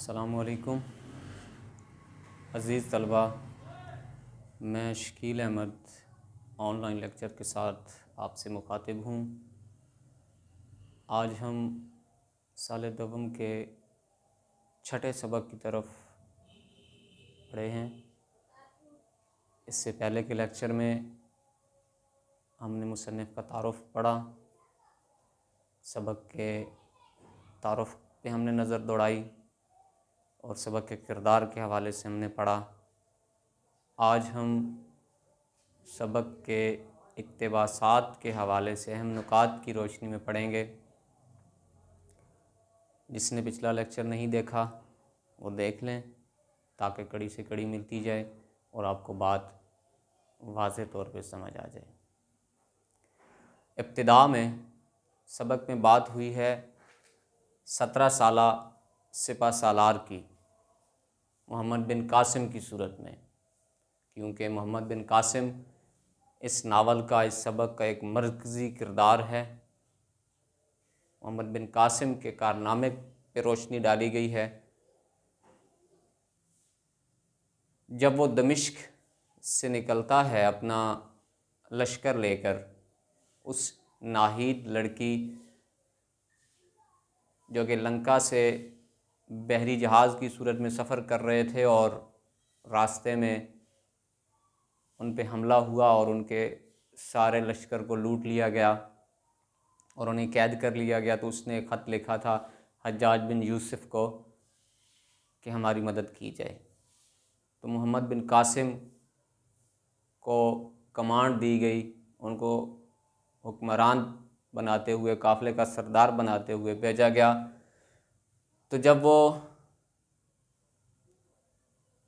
अस्सलामुअलैकुम अज़ीज़ तलबा, मैं शकील अहमद ऑनलाइन लेक्चर के साथ आपसे मुखातिब हूँ। आज हम साल दवम के छठे सबक की तरफ पढ़े हैं। इससे पहले के लेक्चर में हमने मुसन्निफ़ का तारुफ़ पढ़ा, सबक के तारुफ़ पे हमने नज़र दौड़ाई और सबक के किरदार के हवाले से हमने पढ़ा। आज हम सबक के इक़्तिबासात के हवाले से अहम नुकात की रोशनी में पढ़ेंगे। जिसने पिछला लेक्चर नहीं देखा वो देख लें ताकि कड़ी से कड़ी मिलती जाए और आपको बात वाज़ेह तौर पे समझ आ जाए। इब्तिदा में सबक में बात हुई है 17 साला सिपा सालार की, मोहम्मद बिन कासिम की सूरत में, क्योंकि मोहम्मद बिन कासिम इस नावल का, इस सबक का एक मरकज़ी किरदार है। मोहम्मद बिन कासिम के कारनामे पे रोशनी डाली गई है। जब वो दमिश्क से निकलता है अपना लश्कर लेकर, उस नाहीद लड़की जो कि लंका से बहरी जहाज़ की सूरत में सफ़र कर रहे थे और रास्ते में उन पे हमला हुआ और उनके सारे लश्कर को लूट लिया गया और उन्हें कैद कर लिया गया, तो उसने एक ख़त लिखा था हज्जाज बिन यूसुफ़ को कि हमारी मदद की जाए। तो मोहम्मद बिन कासिम को कमांड दी गई, उनको हुक्मरान बनाते हुए, काफ़िले का सरदार बनाते हुए भेजा गया। तो जब वो,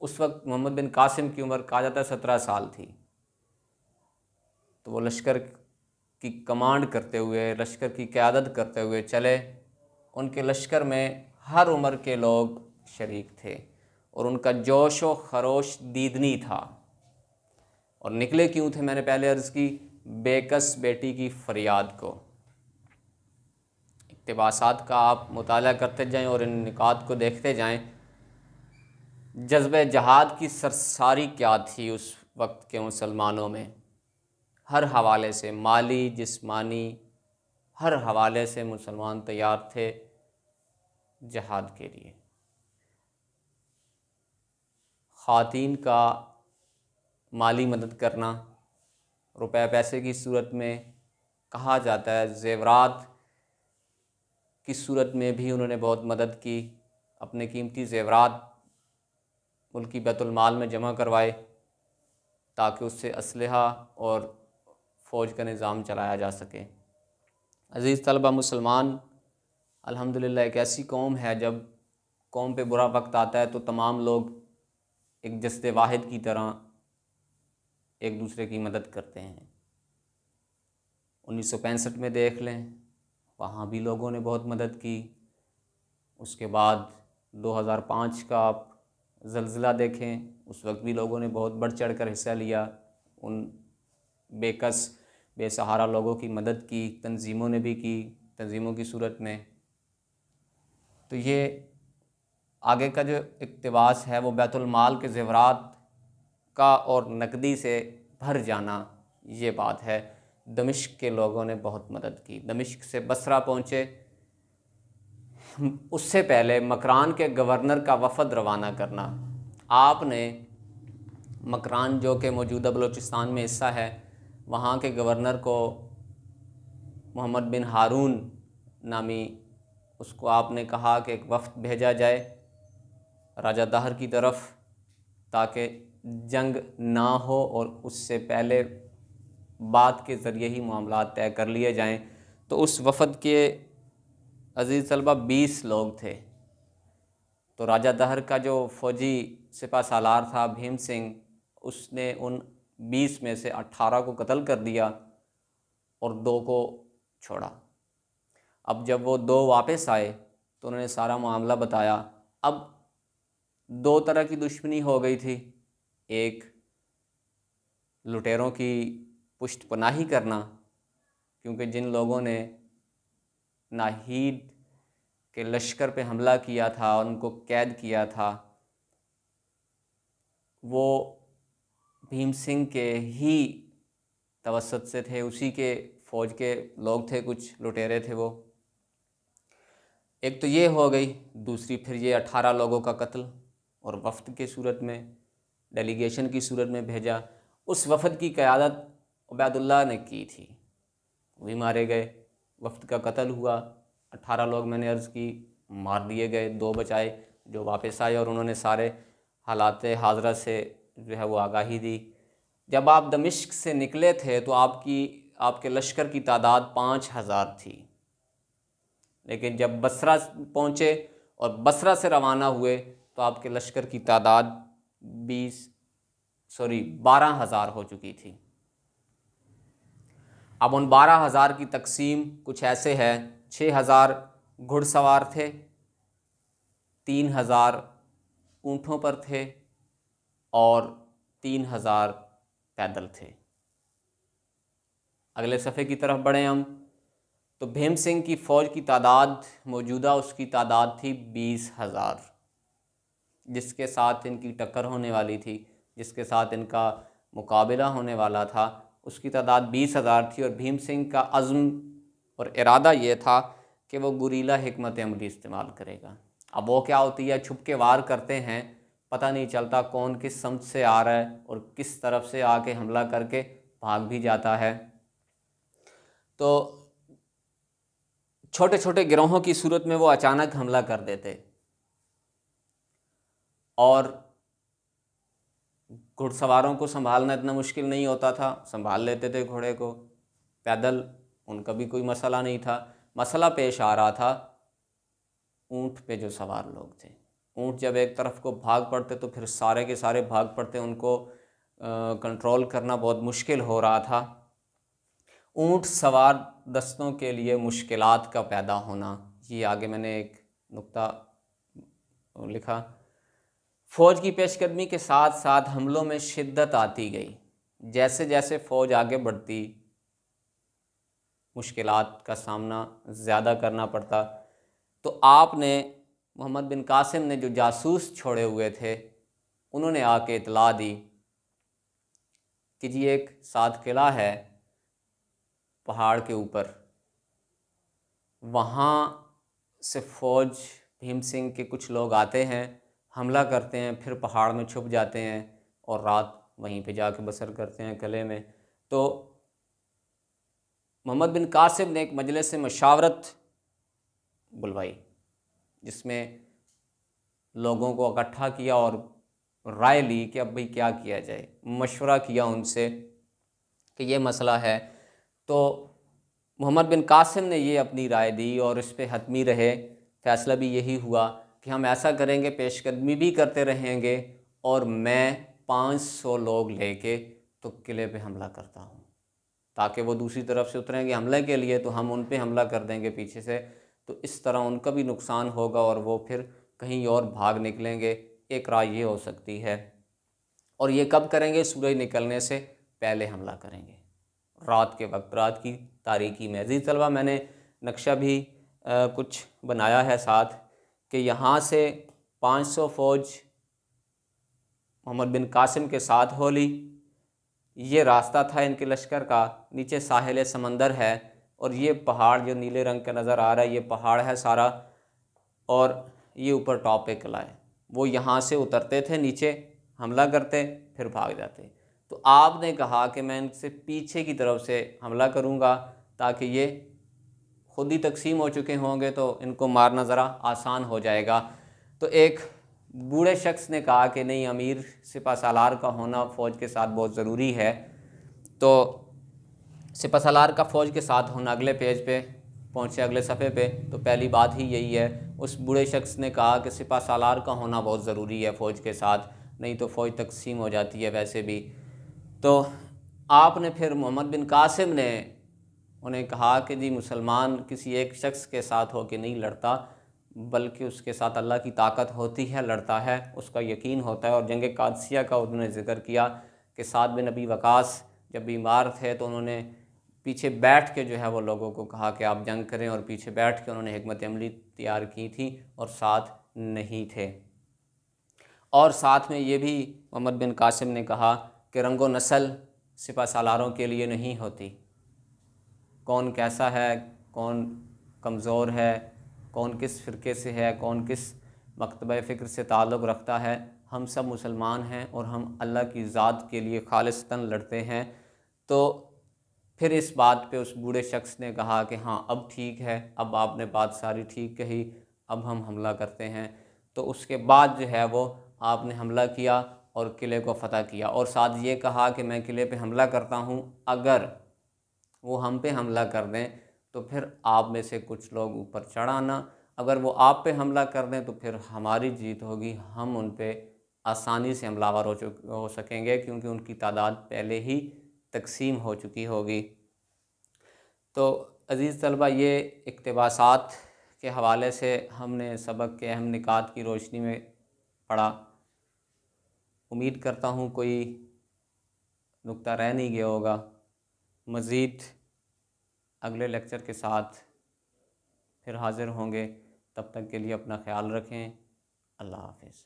उस वक्त मोहम्मद बिन कासिम की उम्र कहा जाता है 17 साल थी, तो वो लश्कर की कमांड करते हुए, लश्कर की क़यादत करते हुए चले। उनके लश्कर में हर उम्र के लोग शरीक थे और उनका जोश व खरोश दीदनी था। और निकले क्यों थे, मैंने पहले अर्ज़ की, बेकस बेटी की फरियाद को। इक़्तिबासात का आप मुताला करते जाएं और इन निकात को देखते जाएं। जज्बे जहाद की सरसारी क्या थी उस वक्त के मुसलमानों में, हर हवाले से, माली जिस्मानी हर हवाले से मुसलमान तैयार थे जहाद के लिए। ख़वातीन का माली मदद करना, रुपए पैसे की सूरत में, कहा जाता है ज़ेवरात की सूरत में भी उन्होंने बहुत मदद की। अपने कीमती ज़ेवरात मुल्की बैतुल माल में जमा करवाए ताकि उससे असलहा और फ़ौज का निज़ाम चलाया जा सके। अज़ीज़ तलबा, मुसलमान अल्हम्दुलिल्लाह एक ऐसी कौम है, जब कौम पे बुरा वक्त आता है तो तमाम लोग एक जस्दे वाहिद की तरह एक दूसरे की मदद करते हैं। 1965 में देख लें, वहाँ भी लोगों ने बहुत मदद की। उसके बाद 2005 का आप ज़लज़ला देखें, उस वक्त भी लोगों ने बहुत बढ़ चढ़ कर हिस्सा लिया। उन बेकस बेसहारा लोगों की मदद की, तंजीमों ने भी की, तंजीमों की सूरत में। तो ये आगे का जो इक़्तिबास है वो बैतुल माल के ज़ेवरात का और नकदी से भर जाना, ये बात है। दमिश्क के लोगों ने बहुत मदद की। दमिश्क से बसरा पहुँचे, उससे पहले मकरान के गवर्नर का वफ़द रवाना करना। आपने मकरान जो कि मौजूदा बलूचिस्तान में हिस्सा है, वहाँ के गवर्नर को मोहम्मद बिन हारून नामी, उसको आपने कहा कि एक वफ़द भेजा जाए राजा दाहर की तरफ ताकि जंग ना हो और उससे पहले बात के ज़रिए ही मामलात तय कर लिए जाएं। तो उस वफ़द के अज़ीज़ तलबा 20 लोग थे। तो राजा दाहर का जो फ़ौजी सिपा सालार था भीम सिंह, उसने उन 20 में से 18 को कत्ल कर दिया और 2 को छोड़ा। अब जब वो 2 वापस आए तो उन्होंने सारा मामला बताया। अब 2 तरह की दुश्मनी हो गई थी, एक लुटेरों की पुष्ट पनाही करना, क्योंकि जिन लोगों ने नाहीद के लश्कर पे हमला किया था, उनको कैद किया था, वो भीम सिंह के ही तवस्सुत से थे, उसी के फ़ौज के लोग थे, कुछ लुटेरे थे वो। एक तो ये हो गई, दूसरी फिर ये 18 लोगों का कत्ल और वफ़द के सूरत में, डेलीगेशन की सूरत में भेजा। उस वफ़द की क़यादत उबैदुल्लाह ने की थी, वही मारे गए, वफ़द का कत्ल हुआ, 18 लोग मैंने अर्ज़ की मार दिए गए, 2 बचाए जो वापस आए और उन्होंने सारे हालात हाज़रा से जो है वो आगाही दी। जब आप दमिश्क से निकले थे तो आपके लश्कर की तादाद 5000 थी, लेकिन जब बसरा पहुँचे और बसरा से रवाना हुए तो आपके लश्कर की तादाद 12,000 हो चुकी थी। अब उन 12,000 की तकसीम कुछ ऐसे है, 6,000 घुड़सवार थे, 3,000 ऊँटों पर थे और 3,000 पैदल थे। अगले सफ़े की तरफ बढ़ें हम तो भीम सिंह की फ़ौज की तादाद मौजूदा उसकी तादाद थी 20,000, जिसके साथ इनकी टक्कर होने वाली थी, जिसके साथ इनका मुकाबला होने वाला था, उसकी तादाद 20,000 थी। और भीम सिंह का अज़्म और इरादा ये था कि वो गुरीला हिकमत अमली इस्तेमाल करेगा। अब वो क्या होती है, छुप के वार करते हैं, पता नहीं चलता कौन किस समत से आ रहा है और किस तरफ से आके हमला करके भाग भी जाता है। तो छोटे छोटे गिरोहों की सूरत में वो अचानक हमला कर देते और घुड़सवारों को संभालना इतना मुश्किल नहीं होता था, संभाल लेते थे घोड़े को, पैदल उनका भी कोई मसला नहीं था। मसला पेश आ रहा था ऊँट पे जो सवार लोग थे। ऊँट जब एक तरफ को भाग पड़ते तो फिर सारे के सारे भाग पड़ते, उनको कंट्रोल करना बहुत मुश्किल हो रहा था। ऊँट सवार दस्तों के लिए मुश्किलात का पैदा होना, ये आगे मैंने एक नुक्ता लिखा। फ़ौज की पेशकदमी के साथ साथ हमलों में शिद्दत आती गई, जैसे जैसे फ़ौज आगे बढ़ती मुश्किलात का सामना ज़्यादा करना पड़ता। तो आपने मोहम्मद बिन कासिम ने जो जासूस छोड़े हुए थे, उन्होंने आके इतला दी कि जी एक सात किला है पहाड़ के ऊपर, वहाँ से फ़ौज भीम सिंह के कुछ लोग आते हैं, हमला करते हैं, फिर पहाड़ में छुप जाते हैं और रात वहीं पे जाके बसर करते हैं किले में। तो मोहम्मद बिन कासिम ने एक मजलिस मशावरत बुलवाई, जिसमें लोगों को इकट्ठा किया और राय ली कि अब भाई क्या किया जाए। मशवरा किया उनसे कि ये मसला है। तो मोहम्मद बिन कासिम ने ये अपनी राय दी और इस पे हतमी रहे। फ़ैसला भी यही हुआ कि हम ऐसा करेंगे, पेशकदमी भी करते रहेंगे और मैं 500 लोग लेके तो किले पे हमला करता हूँ, ताकि वो दूसरी तरफ से उतरेंगे हमले के लिए तो हम उन पे हमला कर देंगे पीछे से, तो इस तरह उनका भी नुकसान होगा और वो फिर कहीं और भाग निकलेंगे। एक राय ये हो सकती है। और ये कब करेंगे? सूरज निकलने से पहले हमला करेंगे, रात के वक्त, रात की तारीकी में। अज़ीज़ तलबा, मैंने नक्शा भी कुछ बनाया है साथ कि यहाँ से 500 फ़ौज मोहम्मद बिन कासिम के साथ हो ली। ये रास्ता था इनके लश्कर का, नीचे साहिल समंदर है और ये पहाड़ जो नीले रंग का नज़र आ रहा है, ये पहाड़ है सारा, और ये ऊपर टॉप पे किला है। वो यहाँ से उतरते थे, नीचे हमला करते, फिर भाग जाते। तो आपने कहा कि मैं इनसे पीछे की तरफ से हमला करूँगा ताकि ये खुद ही तकसीम हो चुके होंगे तो इनको मारना ज़रा आसान हो जाएगा। तो एक बूढ़े शख्स ने कहा कि नहीं, अमीर सिपा सालार का होना फ़ौज के साथ बहुत ज़रूरी है। तो सिपा सालार का फ़ौज के साथ होना, अगले पेज पे पहुँचे, अगले सफ़े पे, तो पहली बात ही यही है। उस बूढ़े शख्स ने कहा कि सिपा सालार का होना बहुत ज़रूरी है फ़ौज के साथ, नहीं तो फ़ौज तकसीम हो जाती है वैसे भी। तो आपने फिर मोहम्मद बिन कासिम ने उन्हें कहा कि जी मुसलमान किसी एक शख्स के साथ हो के नहीं लड़ता, बल्कि उसके साथ अल्लाह की ताकत होती है, लड़ता है, उसका यकीन होता है। और जंग कादसिया का उन्होंने ज़िक्र किया कि साद बिन अबी वक़ास जब बीमार थे तो उन्होंने पीछे बैठ के जो है वो लोगों को कहा कि आप जंग करें, और पीछे बैठ के उन्होंने हिकमत अमली तैयार की थी और साथ नहीं थे। और साथ में ये भी मोहम्मद बिन कासिम ने कहा कि रंगो नस्ल सिपह सालारों के लिए नहीं होती। कौन कैसा है, कौन कमज़ोर है, कौन किस फ़िरके से है, कौन किस मकतबा फ़िक्र से ताल्लुक़ रखता है, हम सब मुसलमान हैं और हम अल्लाह की ज़ात के लिए खालिस्तन लड़ते हैं। तो फिर इस बात पे उस बूढ़े शख्स ने कहा कि हाँ अब ठीक है, अब आपने बात सारी ठीक कही, अब हम हमला करते हैं। तो उसके बाद जो है वो आपने हमला किया और किले को फ़तह किया, और साथ ये कहा कि मैं किले पे हमला करता हूँ, अगर वो हम पे हमला कर दें तो फिर आप में से कुछ लोग ऊपर चढ़ आना, अगर वो आप पे हमला कर दें तो फिर हमारी जीत होगी, हम उन पे आसानी से हमलावर हो सकेंगे, क्योंकि उनकी तादाद पहले ही तकसीम हो चुकी होगी। तो अज़ीज़ तलबा, ये इक़्तिबासात के हवाले से हमने सबक के अहम निकात की रोशनी में पढ़ा। उम्मीद करता हूँ कोई नुक्ता रह नहीं गया होगा। मज़ीद अगले लेक्चर के साथ फिर हाज़िर होंगे, तब तक के लिए अपना ख्याल रखें। अल्लाह हाफ़िज़।